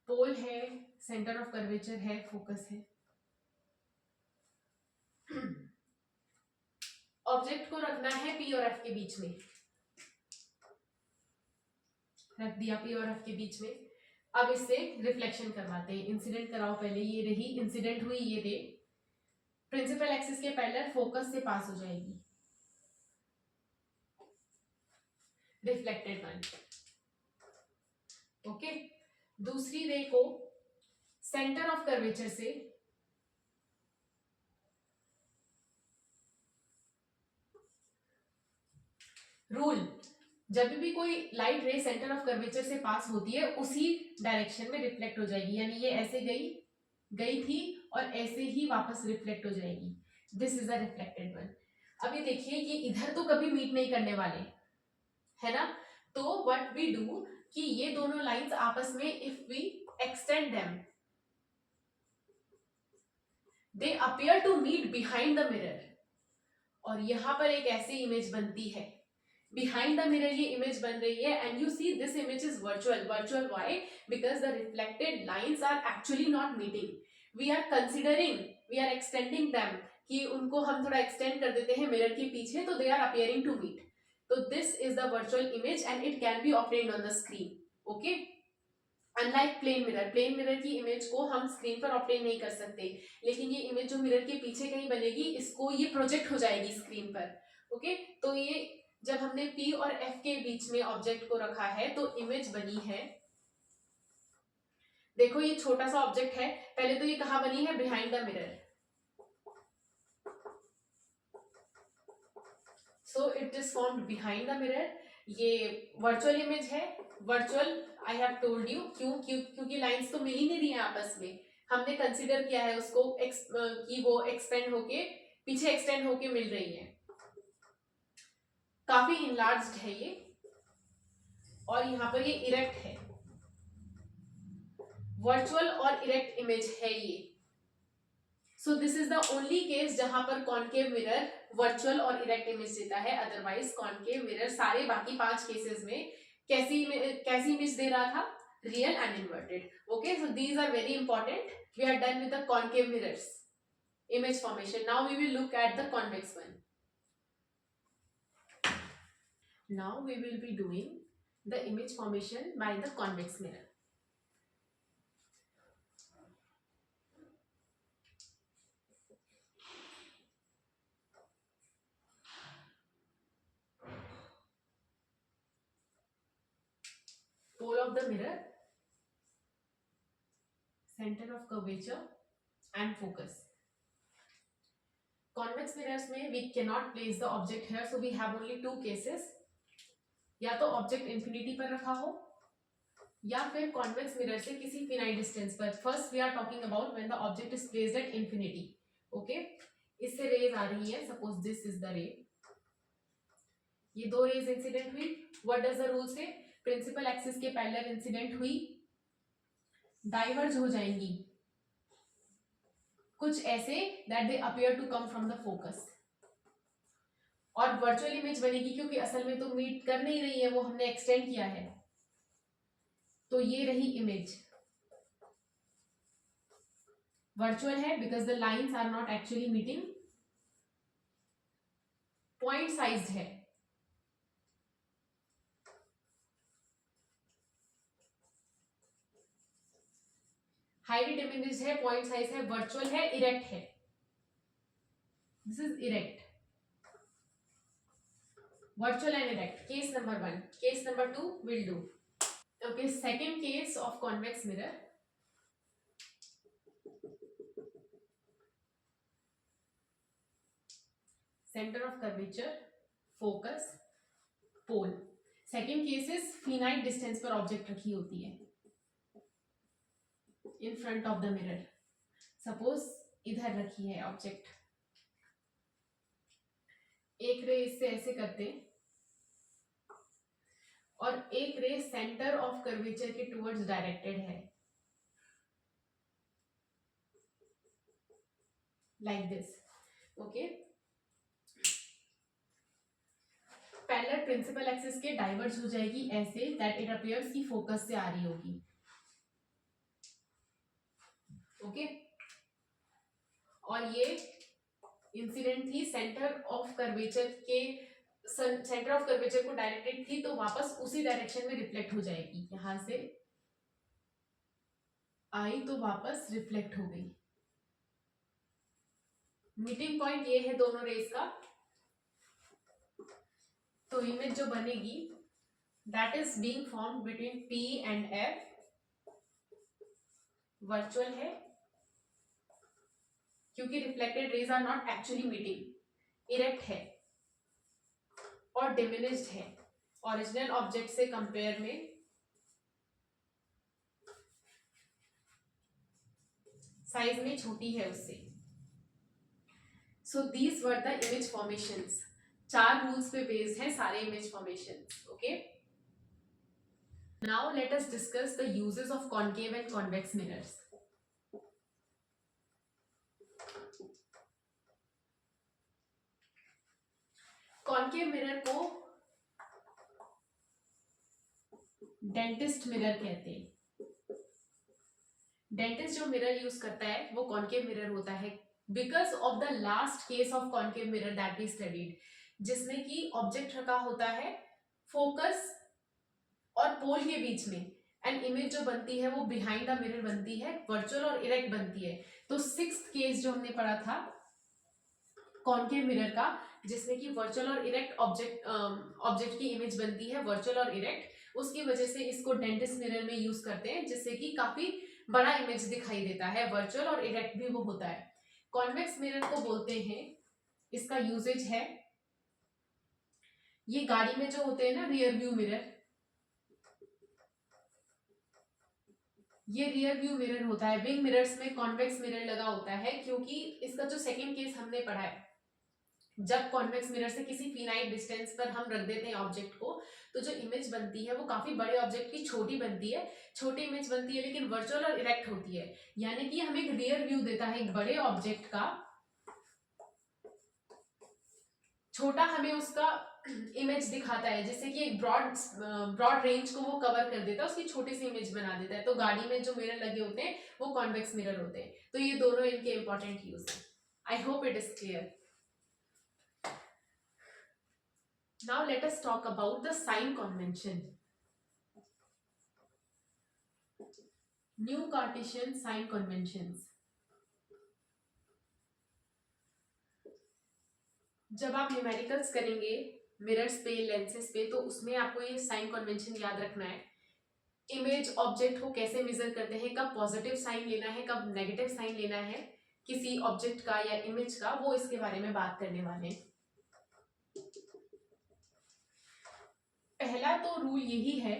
Speaker 1: Pole है, centre of curvature है, focus है। Object को रखना है P और F के बीच में, रख दिया पी और एफ के बीच में। अब इससे रिफ्लेक्शन करवाते हैं, इंसिडेंट कराओ पहले। ये रही इंसिडेंट हुई, ये रे प्रिंसिपल एक्सिस के पैरेलल फोकस से पास हो जाएगी, रिफ्लेक्टेड वन। ओके, दूसरी रे को सेंटर ऑफ कर्वेचर से रूल जब भी कोई लाइट रे सेंटर ऑफ कर्वेचर से पास होती है उसी डायरेक्शन में रिफ्लेक्ट हो जाएगी, यानी ये ऐसे गई थी और ऐसे ही वापस रिफ्लेक्ट हो जाएगी। This is a reflected one. अब ये देखिए, ये इधर तो कभी मीट नहीं करने वाले, है ना। तो व्हाट वी डू कि ये दोनों लाइंस आपस में if we extend them, they appear to meet behind the mirror, और यहां पर एक ऐसी इमेज बनती है बिहाइंड द मिरर। ये इमेज बन रही है and you see this image is virtual. Virtual why? Because the reflected lines are actually not meeting. We are considering, we are extending them, कि उनको हम थोड़ा एक्सटेंड कर देते हैं मिरर के पीछे, तो they are appearing to meet. तो this is the virtual image and it can be obtained on the screen. Okay, unlike plane mirror, plane mirror की इमेज को हम स्क्रीन पर ऑब्टेन नहीं कर सकते, लेकिन ये इमेज जो मिरर के पीछे कहीं बनेगी, इसको ये प्रोजेक्ट हो जाएगी स्क्रीन पर। ओके, तो ये जब हमने P और F के बीच में ऑब्जेक्ट को रखा है तो इमेज बनी है। देखो ये छोटा सा ऑब्जेक्ट है, पहले तो ये कहाँ बनी है? Behind the mirror. So it is formed behind the mirror. ये वर्चुअल इमेज है। Virtual I have told you, क्योंकि लाइंस तो मिल ही नहीं रही है आपस में। हमने कंसिडर किया है उसको कि वो एक्सपेंड होके पीछे एक्सटेंड होके मिल रही है। काफी इनलार्ज्ड है ये, और यहाँ पर ये इरेक्ट है। वर्चुअल और इरेक्ट इमेज है ये। So this is the only case जहां पर कॉनकेव मिरर वर्चुअल और इरेक्ट इमेज देता है। अदरवाइज कॉनकेव मिरर सारे बाकी 5 केसेस में कैसी इमेज दे रहा था? Real and inverted. Okay, so these are very important. We are done with the concave mirrors image formation. Now we will look at the convex one. Now we will be doing the image formation by the convex mirror. Pole of the mirror, center of curvature and focus. Convex mirrors में we cannot place the object here, so we have only 2 cases. या तो object infinity पर रखा हो या फिर convex mirror से किसी फिनाइट डिस्टेंस पर। First we are talking about when the object is placed at infinity. Okay, इससे रेज आ रही है, suppose this is the ray, ये 2 रेज इंसिडेंट हुई। What does the rule say? Principal axis के पैरेलल इंसिडेंट हुई, diverge हो जाएंगी कुछ ऐसे that they appear to come from the focus, और वर्चुअल इमेज बनेगी क्योंकि असल में तो मीट कर नहीं रही है, वो हमने एक्सटेंड किया है। तो ये रही इमेज, वर्चुअल है because the lines are not actually meeting, point sized है। हाईली डिमिनिश्ड है, पॉइंट साइज है, वर्चुअल है, इरेक्ट है। This is erect, virtual and erect. Case number 1. Case number 2 will do. Okay, second case of convex mirror. Center of curvature, focus, pole. Second case is finite distance पर object रखी होती है in front of the mirror. Suppose इधर रखी है object, एक रे इससे ऐसे करते और एक रे सेंटर ऑफ कर्वेचर के टुवर्ड्स डायरेक्टेड है, like this. Okay, parallel principal axis के डाइवर्ज हो जाएगी ऐसे दैट इट अपीयर्स की फोकस से आ रही होगी। ओके, और ये इंसिडेंट थी सेंटर ऑफ कर्वेचर के, सेंटर ऑफ कर्वेचर को डायरेक्टेड थी, तो वापस उसी डायरेक्शन में रिफ्लेक्ट हो जाएगी। यहां से आई तो वापस रिफ्लेक्ट हो गई। मीटिंग पॉइंट ये है दोनों रेस का, तो इमेज जो बनेगी that is being formed between P and F। Virtual है क्योंकि reflected rays are not actually meeting, erect है और डिमिनिश्ड है। ओरिजिनल ऑब्जेक्ट से कंपेयर में साइज में छोटी है उससे। So these were the image formations. 4 rules पे बेस्ड है सारे image formations. Okay, now let us discuss the uses of concave and convex mirrors. Concave mirror को डेंटिस्ट मिरर कहते हैं। डेंटिस्ट जो मिरर यूज करता है वो कॉन्केव मिरर होता है because of the last case of concave mirror that we studied, जिसमें कि ऑब्जेक्ट रखा होता है फोकस और पोल के बीच में, एंड इमेज जो बनती है वो बिहाइंड द मिरर बनती है, वर्चुअल और इरेक्ट बनती है। तो 6th केस जो हमने पढ़ा था कॉन्केव मिरर का, जिसमें कि वर्चुअल और इरेक्ट ऑब्जेक्ट की इमेज बनती है, वर्चुअल और इरेक्ट, उसकी वजह से इसको डेंटिस्ट मिरर में यूज करते हैं, जिससे कि काफी बड़ा इमेज दिखाई देता है, वर्चुअल और इरेक्ट भी वो होता है। कॉन्वेक्स मिरर को बोलते हैं, इसका यूजेज है, ये गाड़ी में जो होते हैं ना रियर व्यू मिरर, ये रियर व्यू मिरर होता है। विंग मिरर्स में कॉन्वेक्स मिरर लगा होता है, क्योंकि इसका जो सेकंड केस हमने पढ़ा है, जब कॉन्वेक्स मिरर से किसी फिनाइट डिस्टेंस पर हम रख देते हैं ऑब्जेक्ट को, तो जो इमेज बनती है वो काफी बड़े ऑब्जेक्ट की छोटी बनती है, छोटी इमेज बनती है, लेकिन वर्चुअल और इरेक्ट होती है। यानी कि हमें एक रियर व्यू देता है एक बड़े ऑब्जेक्ट का, छोटा हमें उसका इमेज दिखाता है, जिससे कि एक ब्रॉड रेंज को वो कवर कर देता है, उसकी छोटी सी इमेज बना देता है। तो गाड़ी में जो मिरर लगे होते हैं वो कॉन्वेक्स मिरर होते हैं। तो ये दोनों इनके इंपॉर्टेंट यूज है। I hope it is clear. Now let us talk about the sign convention. New Cartesian sign conventions. जब आप न्यूमेरिकल्स करेंगे मिरर्स पे, लेंसेस पे, तो उसमें आपको ये साइन कन्वेंशन याद रखना है। इमेज ऑब्जेक्ट को कैसे मेजर करते हैं, कब पॉजिटिव साइन लेना है, कब नेगेटिव साइन लेना है किसी ऑब्जेक्ट का या इमेज का, वो इसके बारे में बात करने वाले हैं। पहला तो रूल यही है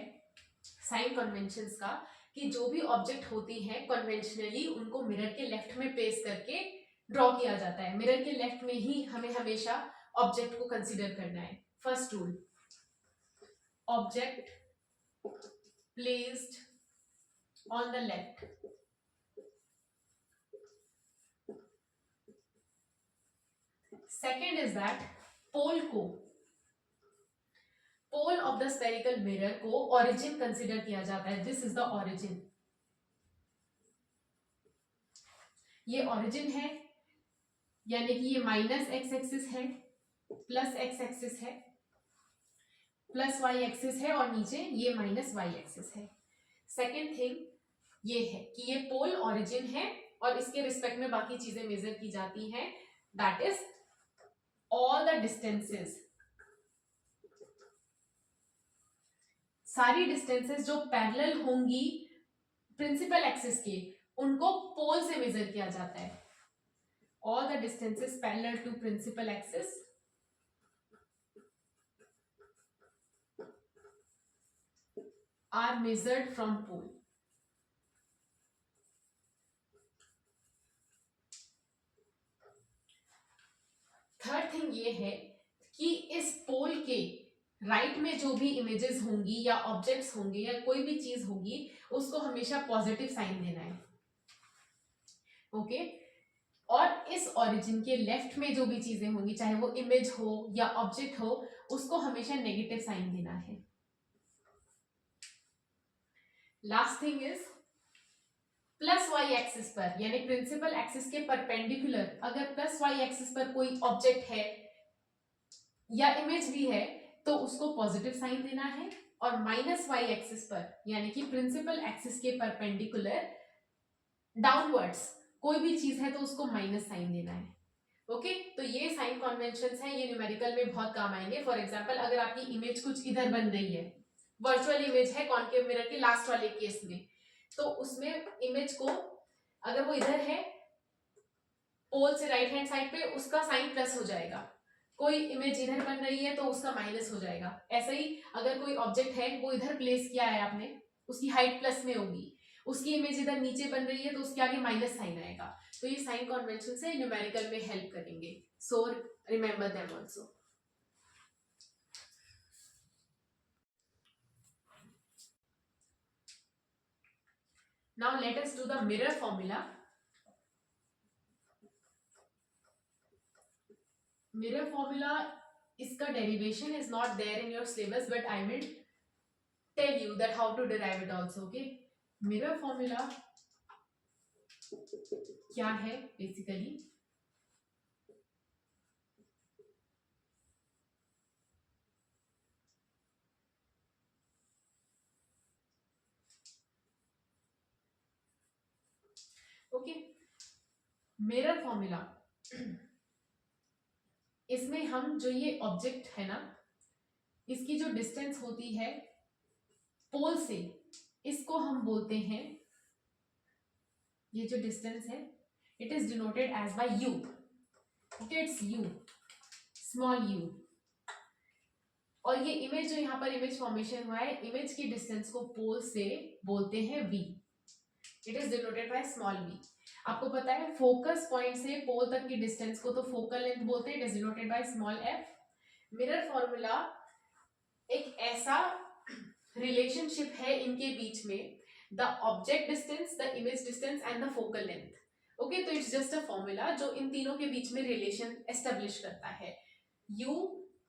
Speaker 1: साइन कन्वेंशंस का कि जो भी ऑब्जेक्ट होती हैं कन्वेंशनली उनको मिरर के लेफ्ट में प्लेस करके ड्रॉ किया जाता है। मिरर के लेफ्ट में ही हमें हमेशा ऑब्जेक्ट को कंसीडर करना है। First rule, object placed on the left. Second is that pole of the spherical mirror को ओरिजिन कंसीडर किया जाता है। दिस इज द ओरिजिन, ये ओरिजिन है, यानी कि ये माइनस एक्स एक्सिस है, प्लस एक्स एक्सिस है, प्लस वाई एक्सिस है, और नीचे ये माइनस वाई एक्सिस है। सेकेंड थिंग ये है कि ये पोल ओरिजिन है और इसके रिस्पेक्ट में बाकी चीजें मेजर की जाती हैं, that is all the distances, सारी डिस्टेंसेस जो पैरेलल होंगी प्रिंसिपल एक्सिस के, उनको पोल से मेजर किया जाता है। All the distances parallel to principal axis are measured from pole. Third thing ये है कि इस पोल के राइट में जो भी इमेजेस होंगी या ऑब्जेक्ट्स होंगे या कोई भी चीज होगी, उसको हमेशा पॉजिटिव साइन देना है। ओके, और इस ओरिजिन के लेफ्ट में जो भी चीजें होंगी, चाहे वो इमेज हो या ऑब्जेक्ट हो, उसको हमेशा नेगेटिव साइन देना है। Last thing is plus y axis पर, यानी प्रिंसिपल एक्सिस के परपेंडिकुलर अगर प्लस वाई एक्सिस पर कोई ऑब्जेक्ट है या इमेज भी है, तो उसको पॉजिटिव साइन देना है, और माइनस वाई एक्सिस पर यानी कि प्रिंसिपल एक्सिस के परपेंडिकुलर डाउनवर्ड्स कोई भी चीज है तो उसको माइनस साइन देना है। ओके, तो ये साइन कन्वेंशंस हैं, ये न्यूमेरिकल में बहुत काम आएंगे। फॉर एग्जांपल, अगर आपकी इमेज कुछ इधर बन रही है, वर्चुअल इमेज है कॉन्केव मिरर के लास्ट वाले केस में, तो उसमें इमेज को अगर वो इधर है पोल से राइट हैंड साइड पे, उसका साइन प्लस हो जाएगा। कोई इमेज इधर बन रही है तो उसका माइनस हो जाएगा। ऐसा ही अगर कोई ऑब्जेक्ट है वो इधर प्लेस किया है आपने, उसकी हाइट प्लस में होगी, उसकी इमेज इधर नीचे बन रही है तो उसके आगे माइनस साइन आएगा। तो ये साइन कन्वेंशन से न्यूमेरिकल में हेल्प करेंगे, so remember them also. Now let us do the mirror formula. Mirror formula, इसका derivation is not there in your syllabus, but I will tell you that how to derive it also. Okay, mirror formula क्या है basically? Okay, mirror formula इसमें हम जो ये object है ना, इसकी जो डिस्टेंस होती है पोल से, इसको हम बोलते हैं, ये जो डिस्टेंस है it is denoted as by u. Okay, it's u, small u. और ये इमेज जो यहाँ पर इमेज फॉर्मेशन हुआ है, इमेज की डिस्टेंस को पोल से बोलते हैं v, it is denoted by small v. आपको पता है फोकस पॉइंट से पोल तक की डिस्टेंस को तो फोकल लेंथ बोलते हैं, it is denoted by small F. Mirror formula एक ऐसा रिलेशनशिप है इनके बीच में, the object distance, the image distance and the focal length. Okay, तो इट्स जस्ट अ फॉर्मूला जो इन तीनों के बीच में रिलेशन एस्टेब्लिश करता है। U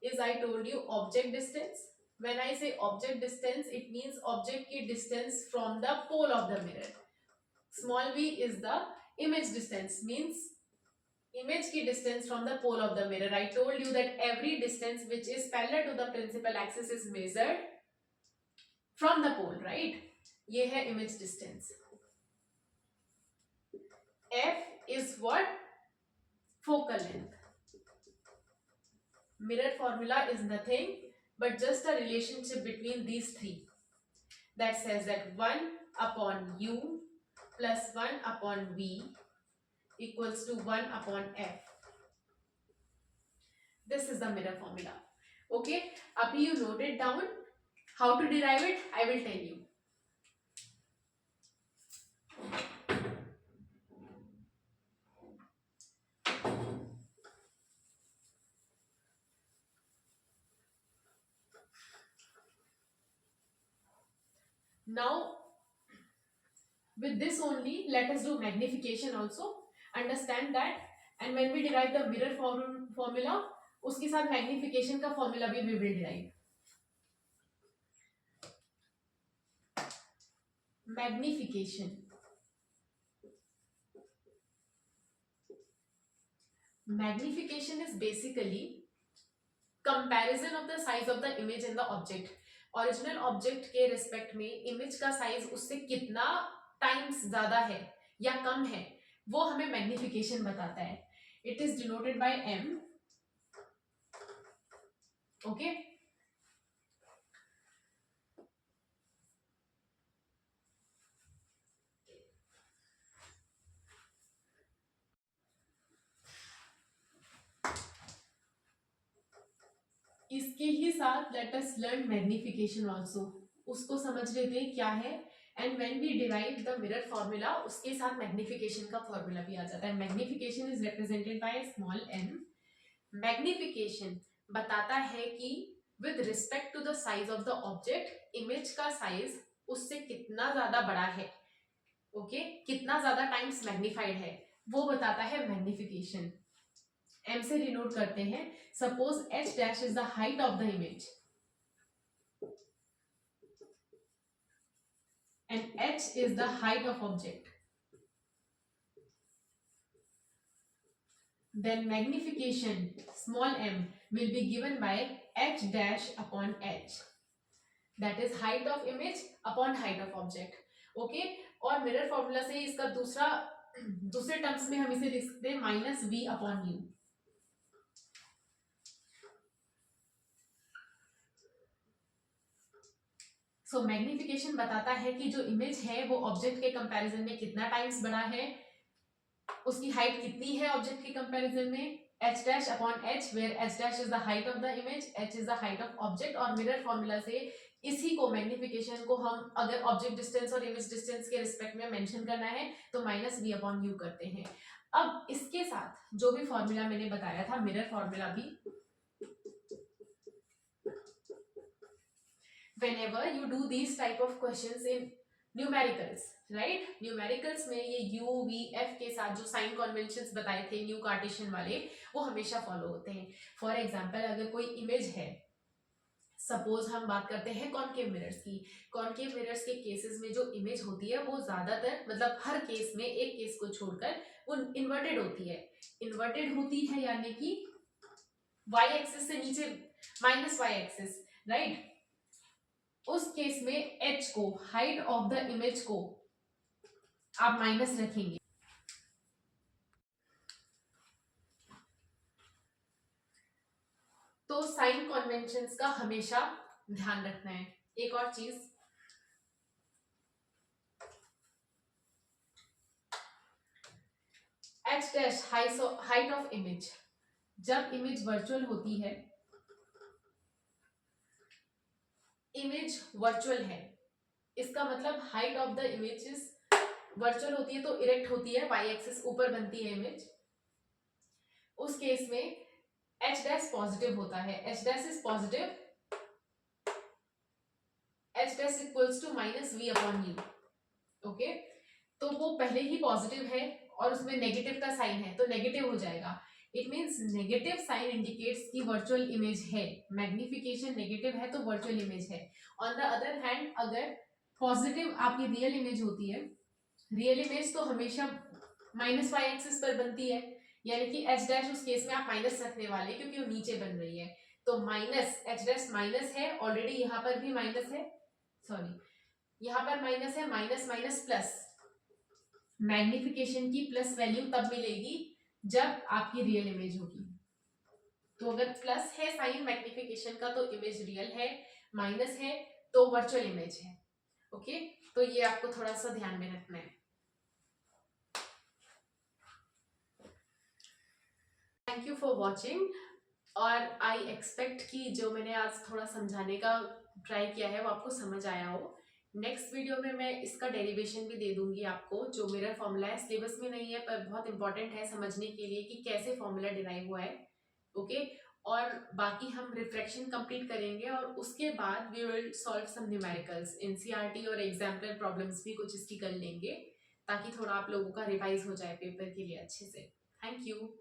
Speaker 1: is, I told you, object distance. When I say object distance, it means object की distance from the pole of the mirror. Small v is the image distance, means image की distance from the pole of the mirror. I told you that every distance which is parallel to the principal axis is measured from the pole, right? ये है image distance. F is what? Focal length. Mirror formula is nothing but just a relationship between these three that says that 1 upon u plus 1 upon v equals to 1 upon f. This is the mirror formula. Okay, abhi you note it down. How to derive it, I will tell you. Now with this only, let us do magnification also. Understand that, and when we derive the mirror formula, उसके साथ magnification का formula भी we will derive. Magnification. Magnification is basically comparison of the size of the image and the object. Original object के respect में image का size उससे कितना times ज्यादा है या कम है, वो हमें मैग्निफिकेशन बताता है. It is denoted by m. Okay, इसके ही साथ let us learn magnification also. उसको समझ लेते हैं क्या है. And when we derive the mirror formula, उसके साथ मैग्निफिकेशन का फॉर्मूला भी आ जाता है. Magnification is represented by small m. Magnification बताता है कि with respect to the size of the object, image का साइज उससे कितना ज्यादा बड़ा है. ओके, कितना ज्यादा टाइम्स मैग्निफाइड है, वो बताता है मैग्निफिकेशन. m से डिनोट करते हैं. Suppose h dash is the height of the image and h is the height of object. Then magnification small m will be given by h dash upon h. That is height of image upon height of object. Okay, और mirror formula से इसका दूसरे terms में हम इसे लिख सकते हैं माइनस v अपॉन u. सो मैग्निफिकेशन बताता है कि जो इमेज है वो ऑब्जेक्ट के कंपैरिजन में कितना टाइम्स बड़ा है, उसकी हाइट कितनी है ऑब्जेक्ट के कंपैरिजन में, h dash upon h, where h dash is the height of the image, h is the height of object, और मिरर फॉर्मूला से इसी को मैग्निफिकेशन को हम अगर ऑब्जेक्ट डिस्टेंस और इमेज डिस्टेंस के रिस्पेक्ट में मेंशन करना है तो माइनस v अपॉन यू करते हैं। अब इसके साथ जो भी फॉर्मूला मैंने बताया था मिरर फॉर्मूला भी, whenever you do these type of questions in numericals, right, numericals में ये u v f के साथ जो साइन कन्वेंशंस बताए थे न्यू कार्टेशियन वाले, वो हमेशा फॉलो होते हैं। फॉर एग्जांपल अगर कोई इमेज है, सपोज हम बात करते हैं कॉनकेव मिरर्स की, कॉनकेव मिरर्स के केसेस में जो इमेज होती है वो ज्यादातर, मतलब हर केस में, एक केस को छोड़कर, वो इन्वर्टेड होती है। इन्वर्टेड होती है यानी कि y एक्सिस से नीचे माइनस y एक्सिस, राइट। उस केस में h को, हाइट ऑफ द इमेज को आप माइनस रखेंगे। तो साइन कन्वेंशंस का हमेशा ध्यान रखना है। एक और चीज, h dash height of image, जब इमेज वर्चुअल होती है, इमेज वर्चुअल है, इसका मतलब height of the image is virtual होती है तो इरेक्ट होती है, y एक्सिस ऊपर बनती है इमेज। उस केस में h डैश पॉजिटिव होता है, h dash is positive, h dash equals to minus v upon u, okay. तो वो पहले ही पॉजिटिव है और उसमें नेगेटिव का साइन है तो नेगेटिव हो जाएगा। It means negative sign indicates की वर्चुअल इमेज है, मैग्निफिकेशन नेगेटिव है तो वर्चुअल इमेज है। ऑन द अदर हैंड अगर पॉजिटिव आपकी रियल इमेज होती है, रियल इमेज तो हमेशा माइनस वाई एक्सिस पर बनती है, यानी कि एच डैश उस केस में आप माइनस रखने वाले क्योंकि वो नीचे बन रही है, तो माइनस एच डैश माइनस है, ऑलरेडी यहाँ पर भी माइनस है, सॉरी यहाँ पर माइनस है, माइनस माइनस प्लस, मैग्निफिकेशन की प्लस वैल्यू तब मिलेगी जब आपकी रियल इमेज होगी। तो अगर प्लस है साइन मैग्निफिकेशन का तो इमेज रियल है, माइनस है तो वर्चुअल इमेज है, ओके। तो ये आपको थोड़ा सा ध्यान में रखना है। थैंक यू फॉर वॉचिंग, और आई एक्सपेक्ट कि जो मैंने आज थोड़ा समझाने का ट्राई किया है वो आपको समझ आया हो। नेक्स्ट वीडियो में मैं इसका डेरिवेशन भी दे दूंगी आपको, जो मिरर फॉर्मूला है, सिलेबस में नहीं है पर बहुत इंपॉर्टेंट है समझने के लिए कि कैसे फॉर्मूला डिराइव हुआ है, ओके। और बाकी हम रिफ्रैक्शन कंप्लीट करेंगे और उसके बाद we will solve some numericals, NCERT और एग्जाम्पल प्रॉब्लम्स भी कुछ इसकी कर लेंगे ताकि थोड़ा आप लोगों का रिवाइज हो जाए पेपर के लिए अच्छे से। Thank you.